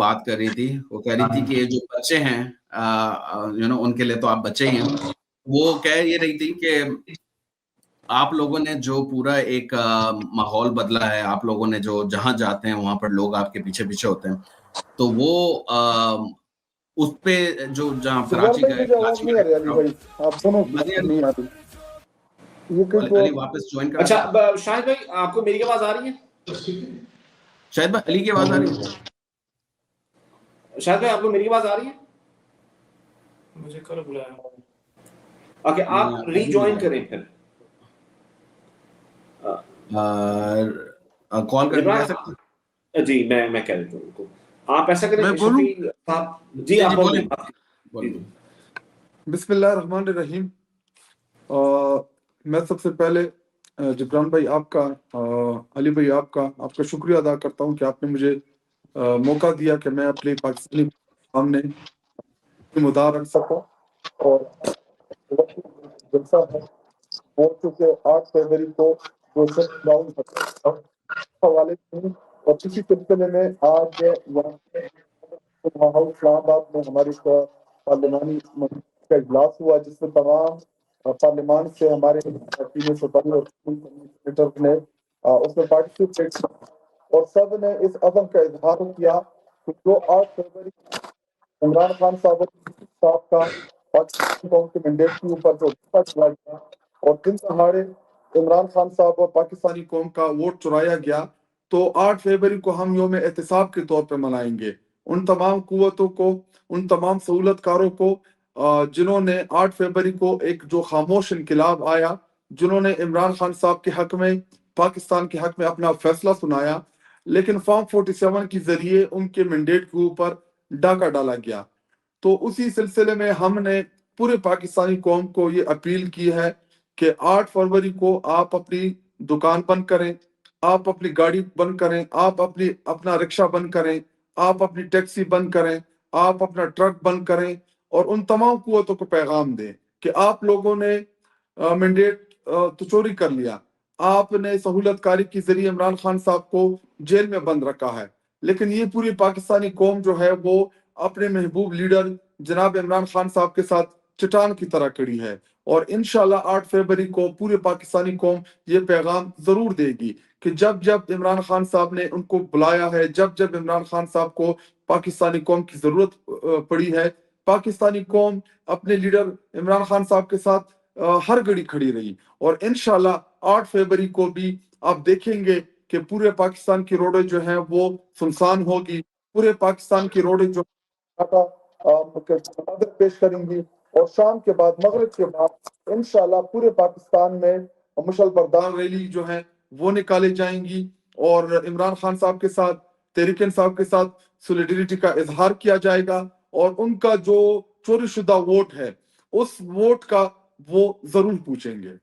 بات کر رہی تھی، وہ کہہ رہی تھی کہ جو بچے ہیں ان کے لیے تو آپ بچے ہی ہیں، وہ کہہ یہ رہی تھی کہ آپ لوگوں نے جو پورا ایک ماحول بدلا ہے، آپ لوگوں نے جو جہاں جاتے ہیں وہاں پر لوگ آپ کے پیچھے پیچھے ہوتے ہیں، تو وہ اس پہ جو جہاں کراچی گئے، کراچی نہیں آ رہی علی بھائی، آپ دونوں نہیں آ رہی. علی واپس جوائن کر. اچھا شاہد بھائی آپ کو میری آواز آ رہی ہے؟ شاہد بھائی علی کی آواز آ رہی ہے؟ شاہد بھائی آپ کو میری آواز آ رہی ہے؟ مجھے کل بلایا. اوکے آپ ری جوائن کریں پھر. کال کر کے کہہ سکتے ہیں؟ جی میں کہہ دیتا ہوں ان کو. آپ ایسا کریں شفیق صاحب. جی آپ بولیں. بسم اللہ الرحمن الرحیم. میں سب سے پہلے جبران بھائی آپ کا، علی بھائی آپ کا شکریہ ادا کرتا ہوں کہ آپ نے مجھے موقع دیا کہ میں اپنے پاکستانی سامنے مدعا رکھ سکوں. اور جلسہ ہے وہ چونکہ 8 فروری کو جو شٹ ڈاؤن حوالے سے، اور اسی سلسلے میں آج یہاں اسلام آباد میں ہماری پارلیمانی کا اجلاس ہوا، جس میں تمام پارلیمان سے ہمارے نے اس میں پارٹیسپیٹ کیا، اور سب نے اس عزم کا اظہار کیا کہ جو 8 فروری عمران خان صاحب کا پاکستانی قوم کے مینڈیٹ کے اوپر جو چلا گیا اور دن دہاڑے عمران خان صاحب اور پاکستانی قوم کا ووٹ چرایا گیا، تو 8 فروری کو ہم یوم احتساب کے طور پہ منائیں گے. ان تمام قوتوں کو، ان تمام سہولت کاروں کو جنہوں نے 8 فروری کو ایک جو خاموش انقلاب آیا، جنہوں نے عمران خان صاحب کے حق میں، پاکستان کے حق میں اپنا فیصلہ سنایا، لیکن فارم 47 کے ذریعے ان کے مینڈیٹ کے اوپر ڈاکہ ڈالا گیا. تو اسی سلسلے میں ہم نے پورے پاکستانی قوم کو یہ اپیل کی ہے کہ 8 فروری کو آپ اپنی دکان بند کریں، آپ اپنی گاڑی بند کریں، آپ اپنا رکشہ بند کریں، آپ اپنی ٹیکسی بند کریں، آپ اپنا ٹرک بند کریں، اور ان تمام قوتوں کو پیغام دیں کہ آپ لوگوں نے مینڈیٹ تو چوری کر لیا، آپ نے سہولت کاری کے ذریعے عمران خان صاحب کو جیل میں بند رکھا ہے، لیکن یہ پوری پاکستانی قوم جو ہے وہ اپنے محبوب لیڈر جناب عمران خان صاحب کے ساتھ چٹان کی طرح کڑی ہے. اور انشاءاللہ 8 فروری کو پورے پاکستانی قوم یہ پیغام ضرور دے گی کہ جب جب عمران خان صاحب نے ان کو بلایا ہے، جب جب عمران خان صاحب کو پاکستانی قوم کی ضرورت پڑی ہے، پاکستانی قوم اپنے لیڈر عمران خان صاحب کے ساتھ ہر گھڑی کھڑی رہی. اور انشاءاللہ 8 فروری کو بھی آپ دیکھیں گے کہ پورے پاکستان کی روڈیں جو ہیں وہ سنسان ہوگی، پورے پاکستان کی روڈیں جو پیش کریں گی، اور شام کے بعد، مغرب کے بعد انشاءاللہ پورے پاکستان میں مشل بردار ریلی جو ہیں وہ نکالے جائیں گی، اور عمران خان صاحب کے ساتھ، تحریک انصاف کے ساتھ سولیڈریٹی کا اظہار کیا جائے گا، اور ان کا جو چوری شدہ ووٹ ہے اس ووٹ کا وہ ضرور پوچھیں گے.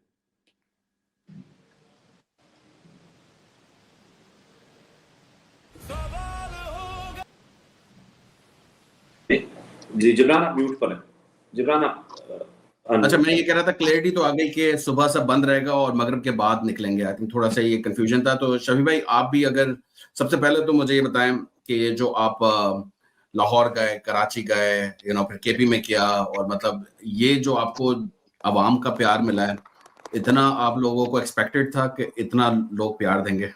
جی جبران آپ میوٹ پر ہیں. جبران آپ. اچھا میں یہ کہہ رہا تھا کلیئرٹی تو آ گئی کہ صبح سے بند رہے گا اور مغرب کے بعد نکلیں گے. آئی تھنک تھوڑا سا یہ کنفیوژن تھا. تو شفیع بھائی آپ بھی اگر سب سے پہلے تو مجھے یہ بتائیں کہ یہ جو آپ لاہور گئے، کراچی گئے، پھر کے پی میں کیا، اور مطلب یہ جو آپ کو عوام کا پیار ملا ہے، اتنا آپ لوگوں کو ایکسپیکٹڈ تھا کہ اتنا لوگ پیار دیں گے؟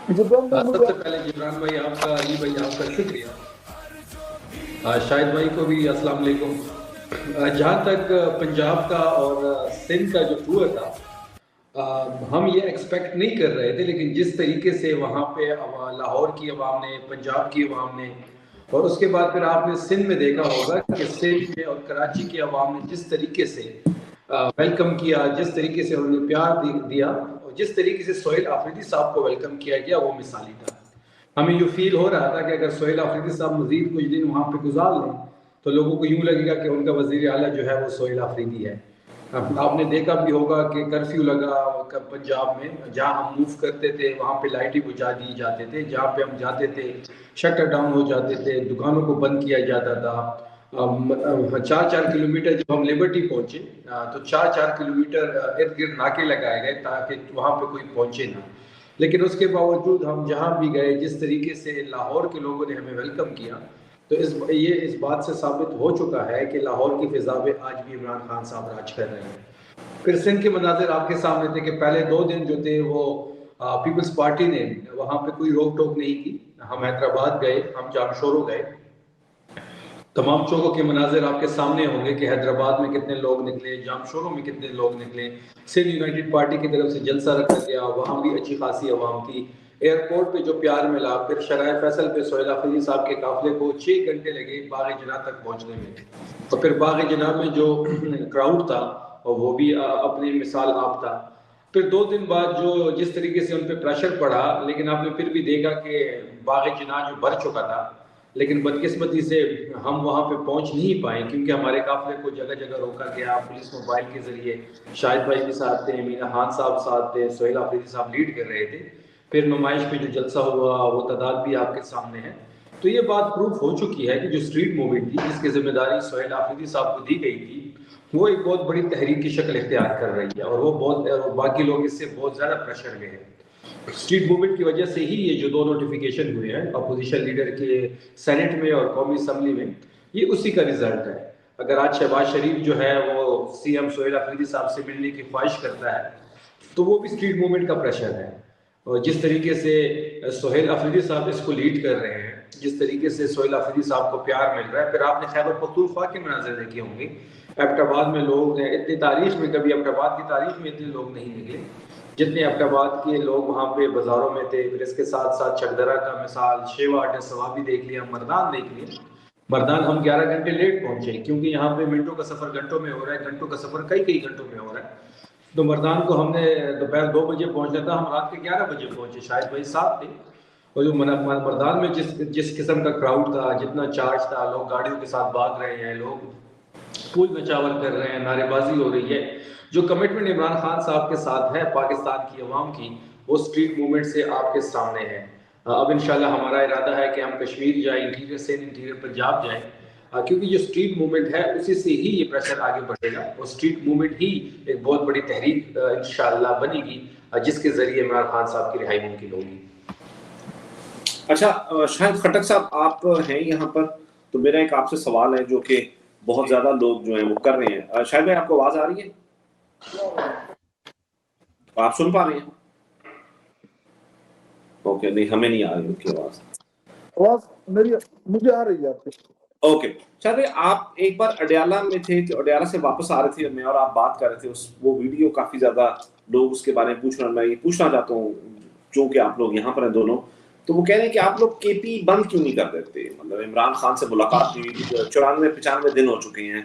سب سے پہلے جبران بھائی آپ کا، علی بھائی آپ کا شکریہ. شاہد بھائی کو بھی السلام علیکم. جہاں تک پنجاب کا اور سندھ کا جو ٹور تھا، ہم یہ ایکسپیکٹ نہیں کر رہے تھے، لیکن جس طریقے سے وہاں پہ لاہور کی عوام نے، پنجاب کی عوام نے، اور اس کے بعد پھر آپ نے سندھ میں دیکھا ہوگا کہ سندھ میں اور کراچی کی عوام نے جس طریقے سے ویلکم کیا، جس طریقے سے انہوں نے پیار دیا، اور جس طریقے سے سہیل آفریدی صاحب کو ویلکم کیا گیا، وہ مثالی تھا. ہمیں یہ فیل ہو رہا تھا کہ اگر سہیل آفریدی صاحب مزید کچھ دن وہاں پہ گزار لیں تو لوگوں کو یوں لگے گا کہ ان کا وزیر اعلیٰ جو ہے وہ سہیل آفریدی ہے. آپ نے دیکھا بھی ہوگا کہ کرفیو لگا پنجاب میں، جہاں ہم موو کرتے تھے وہاں پہ لائٹیں بجھا دی جاتے تھے، جہاں پہ ہم جاتے تھے شٹر ڈاؤن ہو جاتے تھے، دکانوں کو بند کیا جاتا تھا. 4 کلومیٹر جب ہم لبرٹی پہنچے تو 4 کلومیٹر ارد گرد ناکے لگائے گئے تاکہ وہاں پہ کوئی پہنچے نہ. لیکن اس کے باوجود ہم جہاں بھی گئے جس طریقے سے لاہور کے لوگوں نے ہمیں ویلکم کیا تو یہ اس بات سے ثابت ہو چکا ہے کہ لاہور کی فضا میں آج بھی عمران خان صاحب راج کر رہے ہیں۔ پھر سندھ کے مناظر آپ کے سامنے تھے کہ پہلے 2 دن جو تھے وہ پیپلز پارٹی نے وہاں پہ کوئی روک ٹوک نہیں کی۔ ہم حیدرآباد گئے، ہم جامشورو گئے، تمام چوکوں کے مناظر آپ کے سامنے ہوں گے کہ حیدرآباد میں کتنے لوگ نکلے، جامشورو میں کتنے لوگ نکلے۔ سندھ یونائٹڈ پارٹی کی طرف سے جلسہ رکھا گیا، وہاں بھی اچھی خاصی عوام تھی۔ ایئرپورٹ پہ جو پیار ملا، پھر شرائع فیصل پہ سہیل آفریدی صاحب کے قافلے کو 6 گھنٹے لگے باغ جناح تک پہنچنے میں، اور پھر باغ جناح میں جو کراؤڈ تھا وہ بھی اپنی مثال آپ تھا۔ پھر 2 دن بعد جس طریقے سے ان پہ پریشر پڑا، لیکن آپ نے پھر بھی دیکھا کہ باغ جناح جو بھر چکا تھا، لیکن بدقسمتی سے ہم وہاں پہ پہنچ نہیں پائے کیونکہ ہمارے قافلے کو جگہ جگہ روکا گیا پولیس موبائل کے ذریعے۔ شاہد بھائی بھی ساتھ تھے، مینا خان صاحب ساتھ تھے، سہیل آفریدی صاحب لیڈ کر رہے تھے۔ پھر نمائش پہ جو جلسہ ہوا وہ تعداد بھی آپ کے سامنے ہے۔ تو یہ بات پروف ہو چکی ہے کہ جو اسٹریٹ موومنٹ تھی جس کی ذمہ داری سہیل آفریدی صاحب کو دی گئی تھی، وہ ایک بہت بڑی تحریک کی شکل اختیار کر رہی ہے، اور وہ باقی لوگ اس سے بہت زیادہ پریشر میں ہیں۔ اسٹریٹ موومنٹ کی وجہ سے ہی یہ جو 2 نوٹیفیکیشن ہوئے ہیں اپوزیشن لیڈر کے سینٹ میں اور قومی اسمبلی میں، یہ اسی کا رزلٹ ہے۔ اگر آج شہباز شریف جو ہے وہ سی ایم سہیل آفریدی صاحب سے ملنے کی خواہش کرتا ہے تو وہ بھی اسٹریٹ موومنٹ کا پریشر ہے، اور جس طریقے سے سہیل آفریدی صاحب اس کو لیڈ کر رہے ہیں، جس طریقے سے سہیل آفریدی صاحب کو پیار مل رہا ہے۔ پھر آپ نے خیبر پختونخوا کے مناظر دیکھے ہوں گے، ایبٹ آباد میں لوگ ہیں، اتنی تاریخ میں کبھی ایبٹ آباد کی تاریخ میں اتنے لوگ نہیں نکلے جتنے ایبٹ آباد کے لوگ وہاں پہ بازاروں میں تھے۔ پھر اس کے ساتھ ساتھ چکدرہ کا مثال، شیوا اڈا ثوابی دیکھ لیا، مردان دیکھ لیا۔ مردان ہم 11 گھنٹے لیٹ پہنچے کیونکہ یہاں پہ منٹوں کا سفر گھنٹوں میں ہو رہا ہے، گھنٹوں کا سفر کئی گھنٹوں میں ہو رہا ہے۔ تو مردان کو ہم نے دوپہر 2 بجے پہنچنا تھا، ہم رات کے 11 بجے پہنچے، شاید بھائی ساتھ تھے۔ اور جو مردان میں جس قسم کا کراؤڈ تھا، جتنا چارج تھا، لوگ گاڑیوں کے ساتھ بھاگ رہے ہیں، لوگ پھول نچاور کر رہے ہیں، نعرے بازی ہو رہی ہے۔ جو کمٹمنٹ عمران خان صاحب کے ساتھ ہے پاکستان کی عوام کی، وہ اسٹریٹ موومنٹ سے آپ کے سامنے ہے۔ اب انشاءاللہ ہمارا ارادہ ہے کہ ہم کشمیر جائیں، انٹیریئر سے انٹیریئر پنجاب جائیں، کیونکہ جو اسٹریٹ موومنٹ ہے اسی سے ہی یہ پریشر آگے بڑھے گا، اور اسٹریٹ موومنٹ ہی ایک بہت بڑی تحریک انشاءاللہ بنے گی جس کے ذریعے عمران خان صاحب کی رہائی ممکن ہوگی۔ اچھا شاہد خٹک صاحب، آپ ہیں یہاں پر، تو میرا ایک آپ سے سوال ہے جو کہ بہت زیادہ لوگ جو ہیں وہ کر رہے ہیں۔ شاہد بھائی، آپ کو آواز آ رہی ہے؟ آپ سن پا رہے ہیں؟ اوکے، نہیں ہمیں نہیں آ رہی ان کی آواز میری مجھے آ رہی ہے آپ کی۔ اوکے شاہد بھائی، آپ ایک بار اڈیالہ میں تھے، اڈیالہ سے واپس آ رہے تھے، میں اور آپ بات کر رہے تھے، وہ ویڈیو کافی زیادہ لوگ اس کے بارے میں میں یہ پوچھنا چاہتا ہوں چونکہ آپ لوگ یہاں پر ہیں دونوں، تو وہ کہہ رہے ہیں کہ آپ لوگ کے پی بند کیوں نہیں کر دیتے؟ مطلب عمران خان سے ملاقات ہوئی 94-95 دن ہو چکے ہیں،